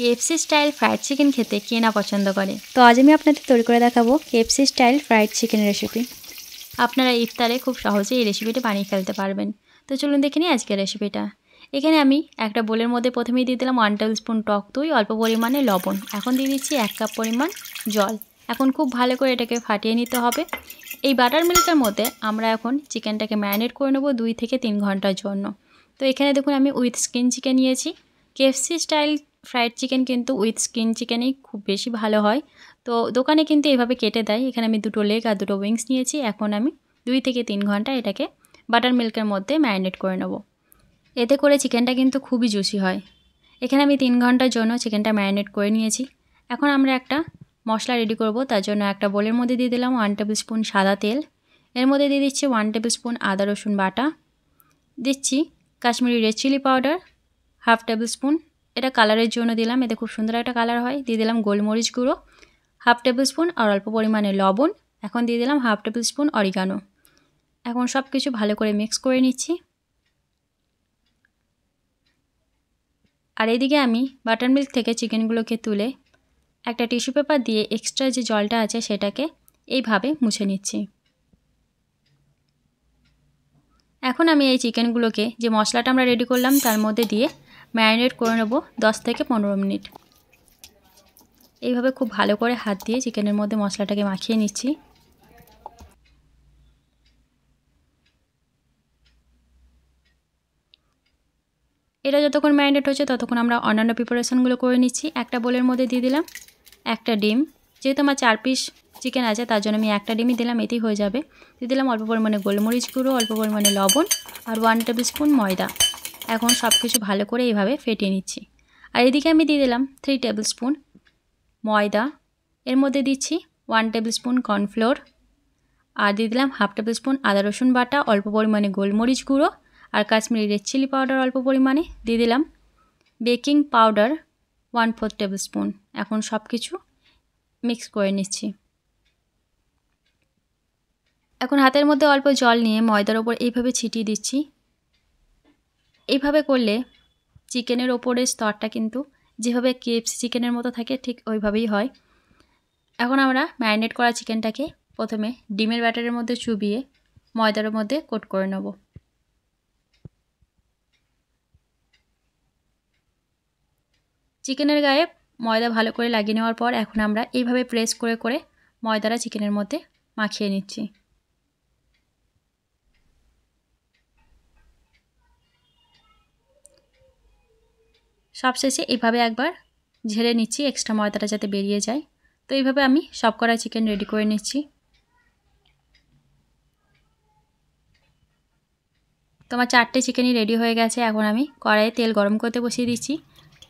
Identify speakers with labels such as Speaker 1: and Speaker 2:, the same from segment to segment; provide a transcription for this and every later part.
Speaker 1: KFC style fried chicken খেতে কে না পছন্দ করে। তো আজ আমি আপনাদের তৈরি করে দেখাবো KFC style fried chicken recipe. আপনারা ইফতারে খুব সহজেই এই রেসিপিটা বানিয়ে ফেলতে পারবেন। তো চলুন দেখে নিই আজকের রেসিপিটা। এখানে আমি একটা বোলের মধ্যে প্রথমেই দিয়ে দিলাম 1 টেবিল স্পুন টক দই, অল্প পরিমাণে লবণ। এখন দিয়ে দিচ্ছি 1 কাপ পরিমাণ জল। এখন খুব ভালো করে এটাকে ফাটিয়ে নিতে হবে। এই বাটার মিল্কের মধ্যে আমরা এখন চিকেনটাকে ম্যারিনেট করে নেব 2 থেকে 3 ঘন্টার জন্য। তো এখানে দেখুন আমি উইথ স্কিন চিকেন নিয়েছি। KFC স্টাইল ফ্রাইড চিকেন কিন্তু উইথ স্কিন চিকেনই খুব বেশি ভালো হয়। তো দোকানে কিন্তু এভাবে কেটে দেয়। এখানে আমি 2টো লেগ আর 2টো উইংস নিয়েছি। এখন আমি 2 থেকে 3 ঘন্টা এটাকে বাটার মিল্কের মধ্যে ম্যারিনেট করে নেব। এতে করে চিকেনটা কিন্তু খুবই জুসি হয়। এখানে আমি 3 ঘন্টার জন্য চিকেনটা ম্যারিনেট করে নিয়েছি। এখন আমরা একটা মশলা রেডি করব। তার জন্য একটা বোলের মধ্যে দিয়ে দিলাম 1 টেবিল স্পুন সাদা তেল। এর মধ্যে দিয়ে দিচ্ছি 1 টেবিল স্পুন আদা রসুন বাটা। দিচ্ছি Kashmiri red chilli powder 1/2 tablespoon. এটা কালারের জন্য দিলাম, এতে খুব সুন্দর একটা কালার হয়। দিয়ে দিলাম গোলমরিচ গুঁড়ো 1/2 টেবিল স্পুন আর অল্প পরিমাণে লবণ। এখন দিয়ে দিলাম 1/2 টেবিল স্পুন অরিগানো। এখন সব কিছু ভালো করে মিক্স করে নিচ্ছি। আর এদিকে আমি বাটার মিল্ক থেকে চিকেনগুলোকে তুলে একটা টিস্যু পেপার দিয়ে এক্সট্রা যে জলটা আছে সেটাকে এইভাবে মুছে নিচ্ছি। এখন আমি এই চিকেনগুলোকে যে মশলাটা আমরা রেডি করলাম তার মধ্যে দিয়ে ম্যারিনেট করে নেব 10 থেকে 15 মিনিট। এইভাবে খুব ভালো করে হাত দিয়ে চিকেনের মধ্যে মশলাটাকে মাখিয়ে নিচ্ছি। এটা যতক্ষণ ম্যারিনেট হচ্ছে ততক্ষণ আমরা অন্যান্য প্রিপারেশনগুলো করে নিচ্ছি। একটা বোলের মধ্যে দিয়ে দিলাম একটা ডিম। যেহেতু আমার 4 পিস চিকেন আছে তার জন্য আমি একটা ডিমই দিলাম, এতেই হয়ে যাবে। দিয়ে দিলাম অল্প পরিমাণে গোলমরিচ গুঁড়ো, অল্প পরিমাণে লবণ আর 1 টেবিল স্পুন ময়দা। এখন সব কিছু ভালো করে এইভাবে ফেটিয়ে নিচ্ছি। আর এদিকে আমি দিয়ে দিলাম 3 টেবিল স্পুন ময়দা। এর মধ্যে দিচ্ছি 1 টেবিল স্পুন কর্নফ্লোর আর দিয়ে দিলাম 1/2 টেবিল স্পুন আদা রসুন বাটা, অল্প পরিমাণে গোলমরিচ গুঁড়ো আর কাশ্মীরি রেড চিলি পাউডার অল্প পরিমাণে। দিয়ে দিলাম বেকিং পাউডার 1/4 টেবিল স্পুন। এখন সব কিছু মিক্স করে নিচ্ছি। এখন হাতের মধ্যে অল্প জল নিয়ে ময়দার ওপর এইভাবে ছিটিয়ে দিচ্ছি। এইভাবে করলে চিকেনের ওপরের স্তরটা কিন্তু যেভাবে KFC চিকেনের মতো থাকে ঠিক ওইভাবেই হয়। এখন আমরা ম্যারিনেট করা চিকেনটাকে প্রথমে ডিমের ব্যাটারের মধ্যে চুবিয়ে ময়দার মধ্যে কোট করে নেব। চিকেনের গায়ে ময়দা ভালো করে লাগিয়ে নেওয়ার পর এখন আমরা এইভাবে প্রেস করে করে ময়দাটা চিকেনের মধ্যে মাখিয়ে নিচ্ছি। সবশেষে এইভাবে একবার ঝেড়ে নিচ্ছি এক্সট্রা ময়দাটা যাতে বেরিয়ে যায়। তো এইভাবে আমি সব করা চিকেন রেডি করে নিচ্ছি। তো আমার 4টে চিকেনই রেডি হয়ে গেছে। এখন আমি কড়াইয়ে তেল গরম করতে বসিয়ে দিচ্ছি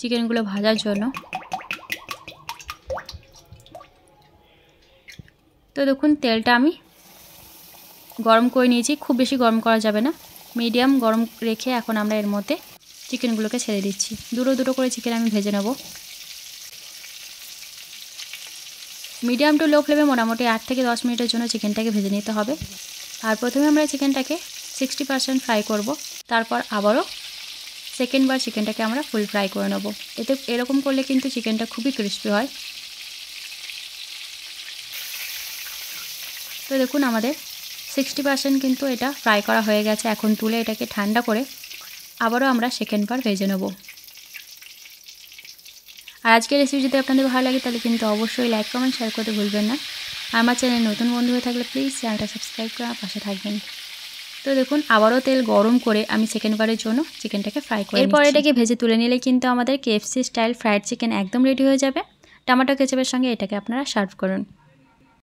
Speaker 1: চিকেনগুলো ভাজার জন্য। তো দেখুন তেলটা আমি গরম করে নিয়েছি, খুব বেশি গরম করা যাবে না, মিডিয়াম গরম রেখে এখন আমরা এর মধ্যে চিকেনগুলোকে ছেড়ে দিচ্ছি। দুটো দুটো করে চিকেন আমি ভেজে নেব। মিডিয়াম টু লো ফ্লেমে মোটামুটি 8 থেকে 10 মিনিটের জন্য চিকেনটাকে ভেজে নিতে হবে। আর প্রথমে আমরা চিকেনটাকে 60% ফ্রাই করব, তারপর আবারও সেকেন্ডবার চিকেনটাকে আমরা ফুল ফ্রাই করে নেব। এতে এরকম করলে কিন্তু চিকেনটা খুবই ক্রিস্পি হয়। তো দেখুন আমাদের 60% কিন্তু এটা ফ্রাই করা হয়ে গেছে। এখন তুলে এটাকে ঠান্ডা করে আবারও আমরা সেকেন্ডবার ভেজে নেব। আর আজকের রেসিপি যদি আপনাদের ভালো লাগে তাহলে কিন্তু অবশ্যই লাইক কমেন্ট শেয়ার করতে ভুলবেন না। আমার চ্যানেল নতুন বন্ধু হয়ে থাকলে প্লিজ চ্যানেলটা সাবস্ক্রাইব করে পাশে থাকবেন। তো দেখুন আবারও তেল গরম করে আমি সেকেন্ডবারের জন্য চিকেনটাকে ফ্রাই করে এরপর এটাকে ভেজে তুলে নিলে কিন্তু আমাদের KFC স্টাইল ফ্রাইড চিকেন একদম রেডি হয়ে যাবে। টমেটো কেচাপের সঙ্গে এটাকে আপনারা সার্ভ করুন।